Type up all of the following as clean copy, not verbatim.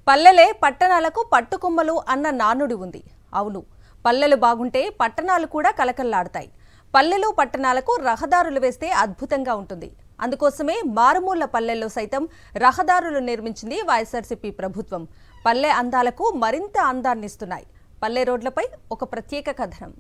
పల్లెలే పట్టణాలకు పట్టుకొమ్మలు అన్న నానుడి ఉంది. అవును, పల్లెలు బాగుంటే పట్టణాలు కూడా కలకల్లాడతాయి. పల్లెలు పట్టణాలకు రహదారులు వేస్తే అద్భుతంగా ఉంటుంది. అందుకోసమే మారుమూల పల్లెల్లో సైతం రహదారులు నిర్మించింది వైఎస్ఆర్సీపీ ప్రభుత్వం. పల్లె అందాలకు మరింత అందాన్నిస్తున్నాయి. పల్లె రోడ్లపై ఒక ప్రత్యేక కథనం.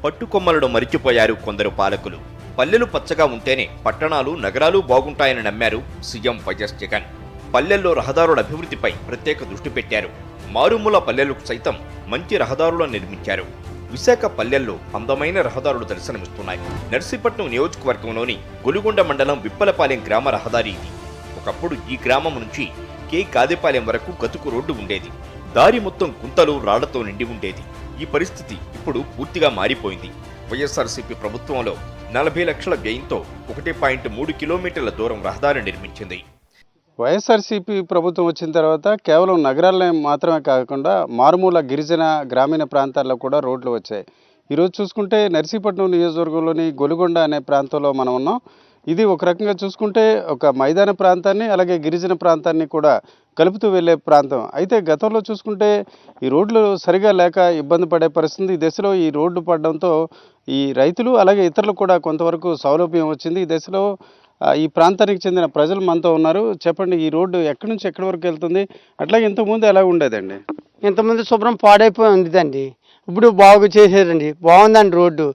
పట్టుకొమ్మలను మరిచిపోయారు కొందరు పాలకులు. పల్లెలు పచ్చగా ఉంటేనే పట్టణాలు నగరాలు బాగుంటాయని నమ్మారు సీఎం వైఎస్ జగన్. పల్లెల్లో రహదారుల అభివృద్ధిపై ప్రత్యేక దృష్టి పెట్టారు. మారుమూల పల్లెలకు సైతం మంచి రహదారులను నిర్మించారు. విశాఖ పల్లెల్లో అందమైన రహదారులు దర్శనమిస్తున్నాయి. నర్సీపట్నం నియోజకవర్గంలోని గొలుగొండ మండలం విప్పలపాలెం గ్రామ రహదారి ఇది. ఒకప్పుడు ఈ గ్రామం నుంచి కే గాదెపాలెం వరకు గతుకు రోడ్డు ఉండేది. దారి మొత్తం గుంతలు రాళ్లతో నిండి ఉండేది. ఈ పరిస్థితి ఇప్పుడు పూర్తిగా మారిపోయింది. వైఎస్ఆర్సీపీ ప్రభుత్వంలో 40 లక్షల వ్యయంతో 1.3 కిలోమీటర్ల దూరం రహదారి నిర్మించింది. వైఎస్ఆర్సీపీ ప్రభుత్వం వచ్చిన తర్వాత కేవలం నగరాల్లో మాత్రమే కాకుండా మారుమూల గిరిజన గ్రామీణ ప్రాంతాల్లో కూడా రోడ్లు వచ్చాయి. ఈరోజు చూసుకుంటే నర్సీపట్నం నియోజకవర్గంలోని గొలుగొండ అనే ప్రాంతంలో మనం ఉన్నాం. ఇది ఒక రకంగా చూసుకుంటే ఒక మైదాన ప్రాంతాన్ని అలాగే గిరిజన ప్రాంతాన్ని కూడా కలుపుతూ వెళ్ళే ప్రాంతం. అయితే గతంలో చూసుకుంటే ఈ రోడ్లు సరిగా లేక ఇబ్బంది పడే పరిస్థితి. ఈ దశలో ఈ రోడ్డు పడడంతో ఈ రైతులు అలాగే ఇతరులు కూడా కొంతవరకు సౌలభ్యం వచ్చింది. ఈ దశలో ఈ ప్రాంతానికి చెందిన ప్రజలు మనతో ఉన్నారు. చెప్పండి, ఈ రోడ్డు ఎక్కడి నుంచి ఎక్కడి వరకు వెళ్తుంది, అట్లాగే ఇంతకుముందు ఎలా ఉండేదండి? ఇంతకుముందు శుభ్రం పాడైపోయి ఉందండి. ఇప్పుడు బాగు చేశారండి, బాగుందండి రోడ్డు.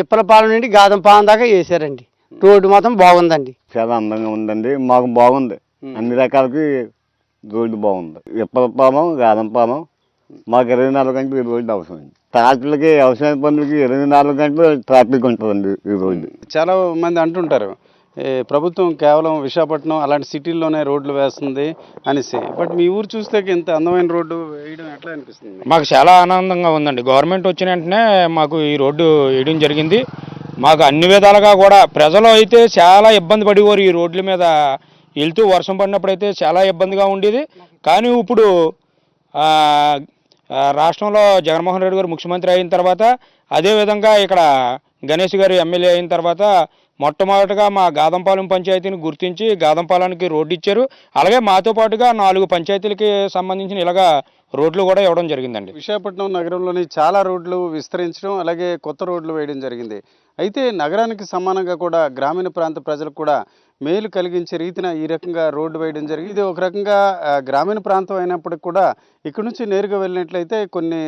ఇప్పలపాలెం నుండి గాదంపాలెం దాకా వేసారండి. రోడ్డు మాత్రం బాగుందండి, చాలా అందంగా ఉందండి. మాకు బాగుంది, అన్ని రకాలకి రోడ్డు బాగుంది. ఇప్పలపాలెం గాదంపాలెం మాకు 24 గంటలు ఈ రోడ్డు అవసరం. ట్రాఫిక్లకి వ్యవసాయ పనులకి 24 గంటలు ట్రాఫిక్ ఉంటుందండి ఈ రోడ్డు. చాలా మంది అంటుంటారు ప్రభుత్వం కేవలం విశాఖపట్నం అలాంటి సిటీల్లోనే రోడ్లు వేస్తుంది అనేసి. బట్ మీ ఊరు చూస్తే ఇంత అందమైన రోడ్డు వేయడం ఎట్లా అనిపిస్తుంది? మాకు చాలా ఆనందంగా ఉందండి. గవర్నమెంట్ వచ్చిన వెంటనే మాకు ఈ రోడ్డు వేయడం జరిగింది. మాకు అన్ని విధాలుగా కూడా ప్రజలు అయితే చాలా ఇబ్బంది పడేవారు. ఈ రోడ్ల మీద వెళ్తూ వర్షం పడినప్పుడు అయితే చాలా ఇబ్బందిగా ఉండేది. కానీ ఇప్పుడు రాష్ట్రంలో జగన్మోహన్ రెడ్డి గారు ముఖ్యమంత్రి అయిన తర్వాత, అదేవిధంగా ఇక్కడ గణేష్ గారు ఎమ్మెల్యే అయిన తర్వాత మొట్టమొదటిగా మా గాదంపాలెం పంచాయతీని గుర్తించి గాదంపాలెంకి రోడ్డు ఇచ్చారు. అలాగే మాతో పాటుగా 4 పంచాయతీలకి సంబంధించిన ఇలాగా రోడ్లు కూడా ఇవ్వడం జరిగిందండి. విశాఖపట్నం నగరంలోని చాలా రోడ్లు విస్తరించడం అలాగే కొత్త రోడ్లు వేయడం జరిగింది. అయితే నగరానికి సమానంగా కూడా గ్రామీణ ప్రాంత ప్రజలకు కూడా మేలు కలిగించే రీతిన ఈ రకంగా రోడ్డు వేయడం జరిగింది. ఇది ఒక రకంగా గ్రామీణ ప్రాంతం అయినప్పటికి కూడా ఇక్కడ నుంచి నేరుగా వెళ్ళినట్లయితే కొన్ని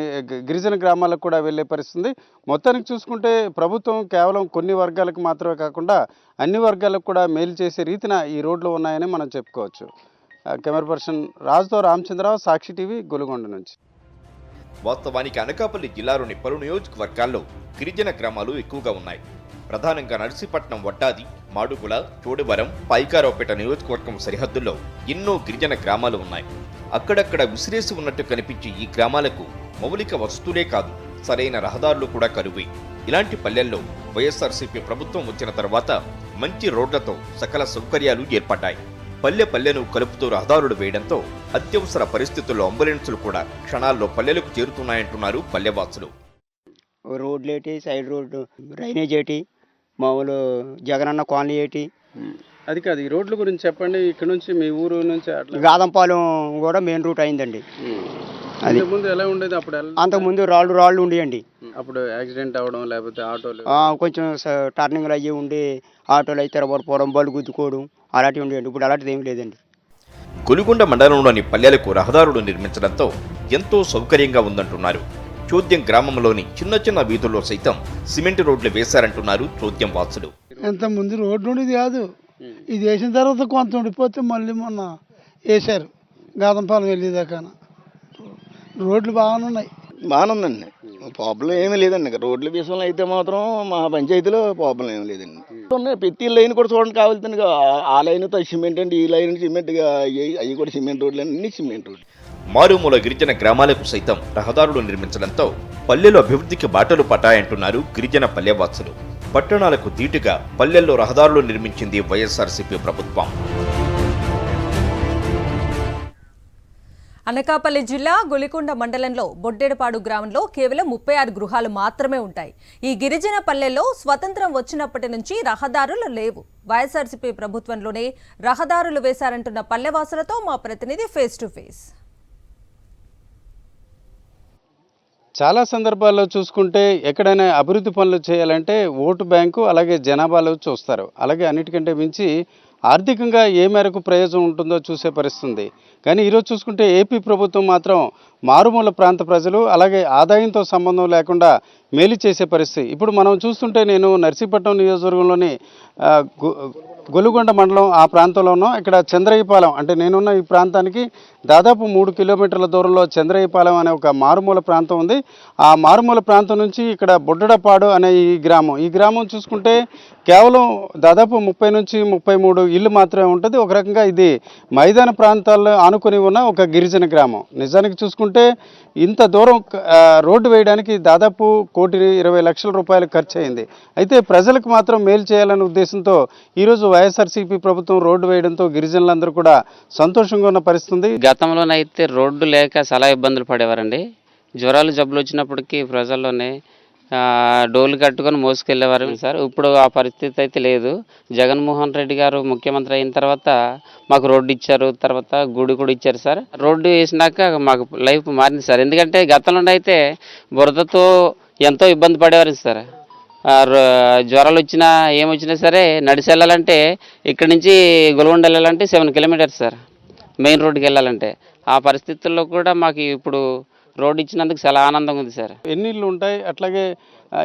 గిరిజన గ్రామాలకు కూడా వెళ్ళే పరిస్థితి. మొత్తానికి చూసుకుంటే ప్రభుత్వం కేవలం కొన్ని వర్గాలకు మాత్రమే కాకుండా అన్ని వర్గాలకు కూడా మేలు చేసే రీతిన ఈ రోడ్లు ఉన్నాయని మనం చెప్పుకోవచ్చు. కెమెరా పర్సన్ రాజుతో రామచంద్రరావు, సాక్షి టీవీ, గొలుగొండ నుంచి. వాస్తవానికి అనకాపల్లి జిల్లాలోని పలు నియోజకవర్గాల్లో గిరిజన గ్రామాలు ఎక్కువగా ఉన్నాయి. ప్రధానంగా నర్సీపట్నం, వడ్డాది, మాడుగుల, చోడవరం, పైకారావుపేట నియోజకవర్గం సరిహద్దుల్లో ఎన్నో గిరిజన గ్రామాలు ఉన్నాయి. అక్కడక్కడ విసిరేసి ఉన్నట్టు కనిపించే ఈ గ్రామాలకు మౌలిక వసతులే కాదు, సరైన రహదారులు కూడా కరువే. ఇలాంటి పల్లెల్లో వైఎస్ఆర్సీపీ ప్రభుత్వం వచ్చిన తర్వాత మంచి రోడ్లతో సకల సౌకర్యాలు ఏర్పడ్డాయి. పల్లెను కలుపుతూ రహదారులు వేయడంతో అత్యవసర పరిస్థితుల్లో అంబులెన్సులు కూడా క్షణాల్లో పల్లెలకు చేరుతున్నాయంటున్నారు పల్లెవాసులు. రోడ్లు ఏంటి, సైడ్ రోడ్డు, డ్రైనేజ్ ఏంటి, మామూలు జగనన్న కాలనీ ఏంటి. అది కాదు, ఈ రోడ్ల గురించి చెప్పండి. ఇక్కడ నుంచి మీ ఊరు నుంచి గాదంపాలెం కూడా మెయిన్ రూట్ అయిందండి. అది ముందు ఎలా ఉండేది? అప్పుడు అంతకుముందు రాళ్ళు ఉండేయండి. అప్పుడు యాక్సిడెంట్ అవ్వడం లేకపోతే ఆటోలు కొంచెం టర్నింగ్లు అయ్యి ఉండి ఆటోలు అయితే పోవడం, బళ్ళు గుద్దుకోవడం అలాంటివి ఉండేయండి. ఇప్పుడు అలాంటిది ఏమి లేదండి. గొలుగొండ మండలంలోని పల్లెలకు రహదారులు నిర్మించడంతో ఎంతో సౌకర్యంగా ఉందంటున్నారు. చోద్యం గ్రామంలోని చిన్న వీధుల్లో సైతం సిమెంట్ రోడ్లు వేశారంటున్నారు చోద్యం వాసులు. ఇంత ముందు రోడ్డు ఉండేది కాదు. ఇది వేసిన తర్వాత కొంత ఉండిపోతే మళ్ళీ మొన్న వేశారు గాదంపాలెం వెళ్ళేదాకా. రోడ్లు బాగానే ఉన్నాయి. బాగానే ఉందండి, ప్రాబ్లం ఏమీ లేదండి. రోడ్ల విషయంలో అయితే మాత్రం మా పంచాయతీలో ప్రాబ్లం ఏమి లేదండి. ప్రతి లైన్ కూడా చూడండి కావాల్సింది. ఆ లైన్తో సిమెంట్ అండి, ఈ లైన్ సిమెంట్, అవి కూడా సిమెంట్ రోడ్లు, అన్ని సిమెంట్ రోడ్లు. మారుమూల గిరిజన గ్రామాలకు సైతం రహదారులు నిర్మించడంతో పల్లెలు అభివృద్ధికి బాటలు పట్టాయంటున్నారు గిరిజన పల్లెవాసులు. పట్టణాలకు ధీటుగా పల్లెల్లో రహదారులు నిర్మించింది వైఎస్ఆర్సీపీ ప్రభుత్వం. అనకాపల్లి జిల్లా గొలికొండ మండలంలో బొడ్డెడపాడు గ్రామంలో కేవలం 36 గృహాలు మాత్రమే ఉంటాయి. ఈ గిరిజన పల్లెల్లో స్వతంత్రం వచ్చినప్పటి నుంచి రహదారులు లేవు. వైఎస్ఆర్సీపీ ప్రభుత్వంలోనే రహదారులు వేశారంటున్న పల్లెవాసులతో మా ప్రతినిధి ఫేస్ టు ఫేస్. చాలా సందర్భాల్లో చూసుకుంటే ఎక్కడైనా అభివృద్ధి పనులు చేయాలంటే ఓటు బ్యాంకు అలాగే జనాభాలో చూస్తారు. అలాగే అన్నిటికంటే మించి ఆర్థికంగా ఏ మేరకు ప్రయోజనం ఉంటుందో చూసే పరిస్థితుంది. కానీ ఈరోజు చూసుకుంటే ఏపీ ప్రభుత్వం మాత్రం మారుమూల ప్రాంత ప్రజలు అలాగే ఆదాయంతో సంబంధం లేకుండా మేలు చేసే పరిస్థితి. ఇప్పుడు మనం చూస్తుంటే నేను నర్సీపట్నం నియోజకవర్గంలోని గొలుగొండ మండలం ఆ ప్రాంతంలో ఉన్నాం. ఇక్కడ చంద్రయ్యపాలెం అంటే నేనున్న ఈ ప్రాంతానికి దాదాపు 3 కిలోమీటర్ల దూరంలో చంద్రయ్యపాలెం అనే ఒక మారుమూల ప్రాంతం ఉంది. ఆ మారుమూల ప్రాంతం నుంచి ఇక్కడ బొడ్డడపాడు అనే ఈ గ్రామం చూసుకుంటే కేవలం దాదాపు 30 నుంచి 33 ఇళ్ళు మాత్రమే ఉంటుంది. ఒక రకంగా ఇది మైదాన ప్రాంతాల్లో ఆనుకొని ఉన్న ఒక గిరిజన గ్రామం. నిజానికి చూసుకుంటే ఇంత దూరం రోడ్డు వేయడానికి దాదాపు 1,20,00,000 రూపాయలు ఖర్చు అయింది. అయితే ప్రజలకు మాత్రం మేలు చేయాలనే ఉద్దేశంతో ఈరోజు వైఎస్ఆర్సీపీ ప్రభుత్వం రోడ్డు వేయడంతో గిరిజనులందరూ కూడా సంతోషంగా ఉన్న పరిస్థితి. గతంలోనైతే రోడ్డు లేక చాలా ఇబ్బందులు పడేవారండి. జ్వరాలు జబ్బులు వచ్చినప్పటికీ ప్రజల్లోనే డోలు కట్టుకొని మోసుకెళ్ళేవారు సార్. ఇప్పుడు ఆ పరిస్థితి అయితే లేదు. జగన్మోహన్ రెడ్డి గారు ముఖ్యమంత్రి అయిన తర్వాత మాకు రోడ్డు ఇచ్చారు, తర్వాత గుడి కూడా ఇచ్చారు సార్. రోడ్డు వేసినాక మాకు లైఫ్ మారింది సార్. ఎందుకంటే గతంలో అయితే బురదతో ఎంతో ఇబ్బంది పడేవారు సార్. జ్వరాలు వచ్చినా ఏమొచ్చినా సరే నడిచి వెళ్ళాలంటే ఇక్కడి నుంచి గొలుగొండ వెళ్ళాలంటే 7 కిలోమీటర్స్ సార్ మెయిన్ రోడ్డుకి వెళ్ళాలంటే. ఆ పరిస్థితుల్లో కూడా మాకు ఇప్పుడు రోడ్డు ఇచ్చినందుకు చాలా ఆనందంగా ఉంది సార్. ఎన్ని ఇళ్ళు ఉంటాయి, అట్లాగే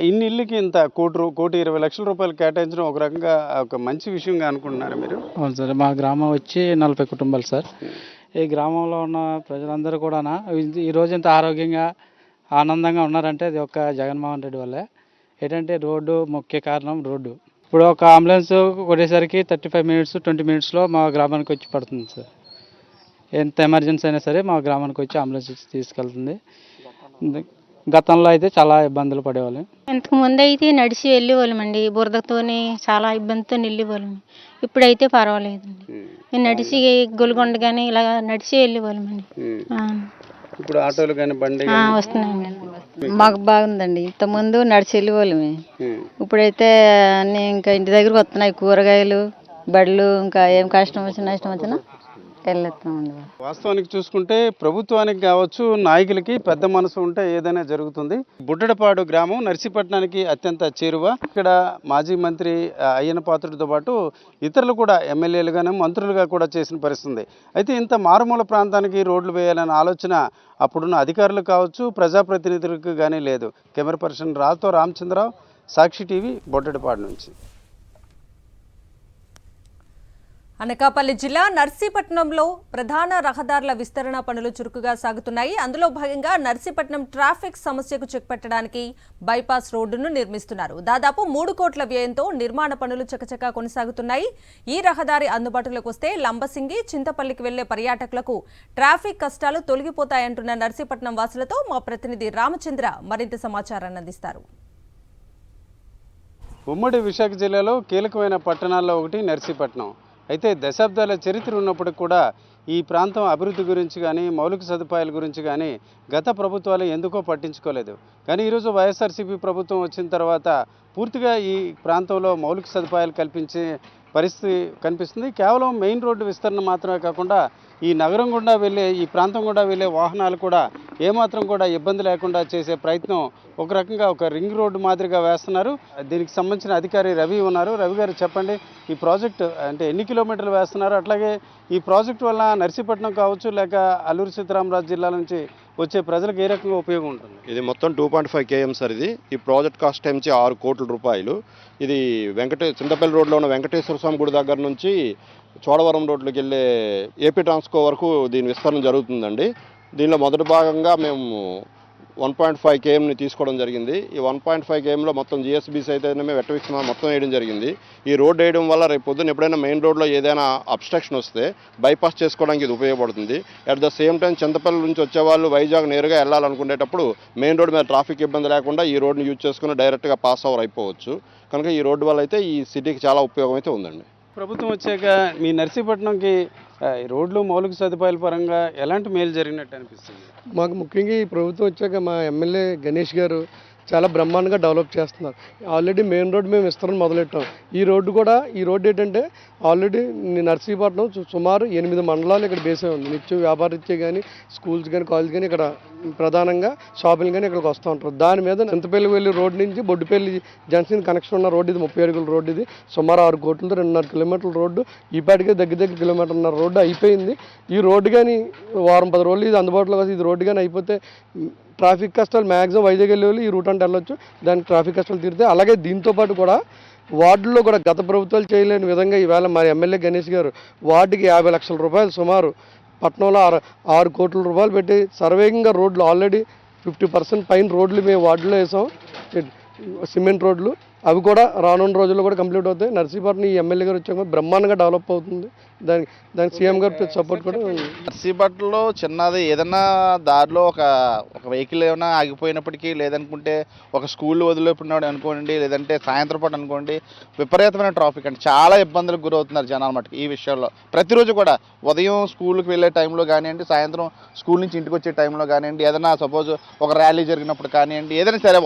ఇన్ని ఇళ్ళకి ఇంత 1,20,00,000 రూపాయలు కేటాయించడం ఒక రకంగా ఒక మంచి విషయంగా అనుకుంటున్నారు మీరు? అవును సార్. మా గ్రామం వచ్చి 40 కుటుంబాలు సార్. ఈ గ్రామంలో ఉన్న ప్రజలందరూ కూడా ఈరోజు ఇంత ఆరోగ్యంగా ఆనందంగా ఉన్నారంటే అది ఒక జగన్మోహన్ రెడ్డి వల్లే. ఏంటంటే రోడ్డు ముఖ్య కారణం. రోడ్డు ఇప్పుడు ఒక అంబులెన్స్ కొట్టేసరికి 35 మినిట్స్ 20 మినిట్స్లో మా గ్రామానికి వచ్చి పడుతుంది సార్. ఎంత ఎమర్జెన్సీ అయినా సరే మా గ్రామానికి వచ్చి అంబులెన్స్ తీసుకెళ్తుంది. గతంలో అయితే చాలా ఇబ్బందులు పడేవాళ్ళం. ఇంతకు ముందు అయితే నడిచి వెళ్ళేవాళ్ళమండి. బురదతోని చాలా ఇబ్బందితో వెళ్ళేవాళ్ళం. ఇప్పుడైతే పర్వాలేదండి. నేను నడిచి గొలుగొండ కానీ ఇలా నడిచి వెళ్ళేవాళ్ళమండి. ఇప్పుడు ఆటోలు కానీ బండి వస్తున్నాయండి. మాకు బాగుందండి. ఇంతకుముందు నడిచి వెళ్ళేవాళ్ళమే. ఇప్పుడైతే అన్నీ ఇంకా ఇంటి దగ్గరకు వస్తున్నాయి. కూరగాయలు, బళ్ళు, ఇంకా ఏం కష్టం వచ్చినా నష్టం వచ్చినా వెళ్ళొస్తున్నామండి. వాస్తవానికి చూసుకుంటే ప్రభుత్వానికి కావచ్చు, నాయకులకి పెద్ద మనసు ఉంటే ఏదైనా జరుగుతుంది. బుడ్డడపాడు గ్రామం నర్సీపట్నానికి అత్యంత చేరువ. ఇక్కడ మాజీ మంత్రి అయ్యన్న పాత్రుడితో పాటు ఇతరులు కూడా ఎమ్మెల్యేలుగాను మంత్రులుగా కూడా చేసిన పరిస్థితి. అయితే ఇంత మారుమూల ప్రాంతానికి రోడ్లు వేయాలనే ఆలోచన అప్పుడున్న అధికారులు కావచ్చు, ప్రజాప్రతినిధులకు కానీ లేదు. కెమెరా పర్సన్ రాజుతో రామచంద్రరావు, సాక్షి టీవీ, బొడ్డడపాడు నుంచి. అనకాపల్లి జిల్లా నర్సీపట్నంలో ప్రధాన రహదారుల విస్తరణ పనులు చురుకుగా సాగుతున్నాయి. అందులో భాగంగా నర్సీపట్నం ట్రాఫిక్ సమస్యకు చెక్ పెట్టడానికి బైపాస్ రోడ్డును నిర్మిస్తున్నారు. దాదాపు 3 కోట్ల వ్యయంతో నిర్మాణ పనులు చకచకా కొనసాగుతున్నాయి. ఈ రహదారి అందుబాటులోకి వస్తే లంబసింగి, చింతపల్లికి వెళ్లే పర్యాటకులకు ట్రాఫిక్ కష్టాలు తొలగిపోతాయంటున్న నర్సీపట్నం వాసులతో మా ప్రతినిధి రామచంద్ర మరింత సమాచారాన్ని అందిస్తారు. ఉమ్మడి విశాఖ జిల్లాలో కీలకమైన పట్టణాల్లో ఒకటి నర్సీపట్నం. అయితే దశాబ్దాల చరిత్ర ఉన్నప్పటికి కూడా ఈ ప్రాంతం అభివృద్ధి గురించి కానీ, మౌలిక సదుపాయాల గురించి కానీ గత ప్రభుత్వాలు ఎందుకో పట్టించుకోలేదు. కానీ ఈరోజు వైఎస్ఆర్సీపీ ప్రభుత్వం వచ్చిన తర్వాత పూర్తిగా ఈ ప్రాంతంలో మౌలిక సదుపాయాలు కల్పించే పరిస్థితి కనిపిస్తుంది. కేవలం మెయిన్ రోడ్డు విస్తరణ మాత్రమే కాకుండా ఈ నగరం గుండా వెళ్ళే, ఈ ప్రాంతం గుండా వెళ్ళే వాహనాలు కూడా ఏమాత్రం కూడా ఇబ్బంది లేకుండా చేసే ప్రయత్నం ఒక రకంగా ఒక రింగ్ రోడ్డు మాదిరిగా వేస్తున్నారు. దీనికి సంబంధించిన అధికారి రవి ఉన్నారు. రవి గారు చెప్పండి, ఈ ప్రాజెక్టు అంటే ఎన్ని కిలోమీటర్లు వేస్తున్నారు, అట్లాగే ఈ ప్రాజెక్టు వల్ల నర్సీపట్నం కావచ్చు లేక అల్లూరు సీతారామరాజు జిల్లా నుంచి వచ్చే ప్రజలకు ఏ రకంగా ఉపయోగం ఉంటుంది? ఇది మొత్తం 2.5 km సార్. ఈ ప్రాజెక్ట్ కాస్ట్ టైంచి 6 కోట్ల రూపాయలు. ఇది చింతపల్లి రోడ్లో ఉన్న వెంకటేశ్వర స్వామి గుడి దగ్గర నుంచి చోడవరం రోడ్లోకి వెళ్ళే ఏపీ ట్రాన్స్కో వరకు దీని విస్తరణ జరుగుతుందండి. దీనిలో మొదటి భాగంగా మేము 1.5 kmని తీసుకోవడం జరిగింది. ఈ 1.5 kmలో మొత్తం జిఎస్బీస్ అయితేనే వెట్టవిక్స్ మొత్తం వేయడం జరిగింది. ఈ రోడ్ వేయడం వల్ల రేపు పొద్దున్న ఎప్పుడైనా మెయిన్ రోడ్లో ఏదైనా అబ్స్ట్రక్షన్ వస్తే బైపాస్ చేసుకోవడానికి ఇది ఉపయోగపడుతుంది. At the same time Chintapalli నుంచి వచ్చేవాళ్ళు వైజాగ్ నేరుగా వెళ్ళాలనుకునేటప్పుడు మెయిన్ రోడ్ మీద ట్రాఫిక్ ఇబ్బంది లేకుండా ఈ రోడ్ని యూజ్ చేసుకుని డైరెక్ట్గా పాస్ ఓవర్ అయిపోవచ్చు. కనుక ఈ రోడ్డు వల్ల అయితే ఈ సిటీకి చాలా ఉపయోగం అయితే ఉందండి. ప్రభుత్వం వచ్చాక మీ నర్సీపట్నంకి ఈ రోడ్లు మౌలిక సదుపాయాల పరంగా ఎలాంటి మేలు జరిగినట్టు అనిపిస్తుంది? మాకు ముఖ్యంగా ఈ ప్రభుత్వం వచ్చాక మా ఎమ్మెల్యే గణేష్ గారు చాలా బ్రహ్మాండంగా డెవలప్ చేస్తున్నారు. ఆల్రెడీ మెయిన్ రోడ్ మేము విస్తరణ మొదలెట్టాం. ఈ రోడ్డు ఏంటంటే ఆల్రెడీ నర్సీపట్నం సుమారు 8 మండలాలు ఇక్కడ బేసే ఉంది. నిత్యం వ్యాపారరీత్యా కానీ స్కూల్స్ కానీ కాలేజ్ కానీ ఇక్కడ ప్రధానంగా షాపింగ్ కానీ ఇక్కడికి వస్తూ ఉంటారు. దాని మీద చింతపల్లి వెళ్ళి రోడ్ నుంచి బొడ్డుపల్లి జంక్షన్ కనెక్షన్ ఉన్న రోడ్డు ఇది 30 అడుగుల రోడ్డు. ఇది సుమారు 6 కోట్లతో 2.5 కిలోమీటర్ల రోడ్డు. ఈపాటికే దగ్గర కిలోమీటర్న్నర రోడ్డు అయిపోయింది. ఈ రోడ్డు కానీ వారం 10 రోజులు ఇది అందుబాటులో కాదు. ఇది రోడ్డు కానీ అయిపోతే ట్రాఫిక్ కష్టాలు మ్యాక్సిమం వైజాగ్ వెళ్ళే వాళ్ళు ఈ రూట్ అంటే వెళ్ళొచ్చు. దానికి ట్రాఫిక్ కష్టాలు తీరితే అలాగే దీంతోపాటు కూడా వార్డుల్లో కూడా గత ప్రభుత్వాలు చేయలేని విధంగా ఈవేళ మా ఎమ్మెల్యే గణేష్ గారు వార్డుకి 50 లక్షల రూపాయలు సుమారు పట్టణంలో 6 కోట్ల రూపాయలు పెట్టి సర్వేగంగా రోడ్లు ఆల్రెడీ 50% పైన రోడ్లు మేము వార్డులో వేసాం. సిమెంట్ రోడ్లు అవి కూడా రానున్న రోజుల్లో కూడా కంప్లీట్ అవుతాయి. నర్సీపట్నం ఈ ఎమ్మెల్యే గారు వచ్చాక బ్రహ్మాండంగా డెవలప్ అవుతుంది. దానికి సీఎం గారి సపోర్ట్ కూడా ఉంది. నర్సీపట్నంలో చిన్నది ఏదన్నా దారిలో ఒక వెహికల్ ఏమైనా ఆగిపోయినప్పటికీ, లేదనుకుంటే ఒక స్కూల్ వదిలిపోయినాడు అనుకోండి, లేదంటే సాయంత్రం పాటు అనుకోండి, విపరీతమైన ట్రాఫిక్ అండి. చాలా ఇబ్బందులకు గురవుతున్నారు జనాలు మటుకు ఈ విషయంలో. ప్రతిరోజు కూడా ఉదయం స్కూల్కి వెళ్ళే టైంలో కానివ్వండి, సాయంత్రం స్కూల్ నుంచి ఇంటికి వచ్చే టైంలో కానివ్వండి, ఏదైనా సపోజ్ ఒక ర్యాలీ జరిగినప్పుడు కానివ్వండి, ఏదైనా సరే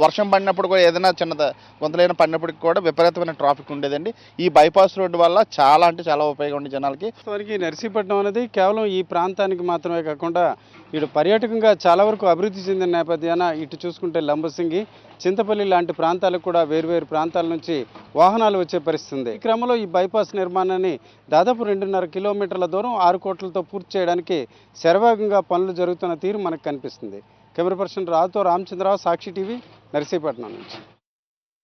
వర్షం పడినప్పుడు కూడా ఏదైనా చిన్న కొంతలైన పడినప్పటికి కూడా విపరీతమైన ట్రాఫిక్ ఉండేదండి. ఈ బైపాస్ రోడ్డు వల్ల చాలా అంటే చాలా ఉపయోగం ఉంది జనాలకి. నర్సీపట్నం అనేది కేవలం ఈ ప్రాంతానికి మాత్రమే కాకుండా ఇటు పర్యాటకంగా చాలా వరకు అభివృద్ధి చెందిన నేపథ్యాన ఇటు చూసుకుంటే లంబసింగి, చింతపల్లి లాంటి ప్రాంతాలకు కూడా వేరువేరు ప్రాంతాల నుంచి వాహనాలు వచ్చే పరిస్థితి ఉంది. ఈ క్రమంలో ఈ బైపాస్ నిర్మాణాన్ని దాదాపు 2.5 కిలోమీటర్ల దూరం 6 కోట్లతో పూర్తి చేయడానికి శరవేగంగా పనులు జరుగుతున్న తీరు మనకు కనిపిస్తుంది. కెమెరా పర్సన్ రావుతో రామచంద్రరావు, సాక్షి టీవీ, నర్సీపట్నం నుంచి.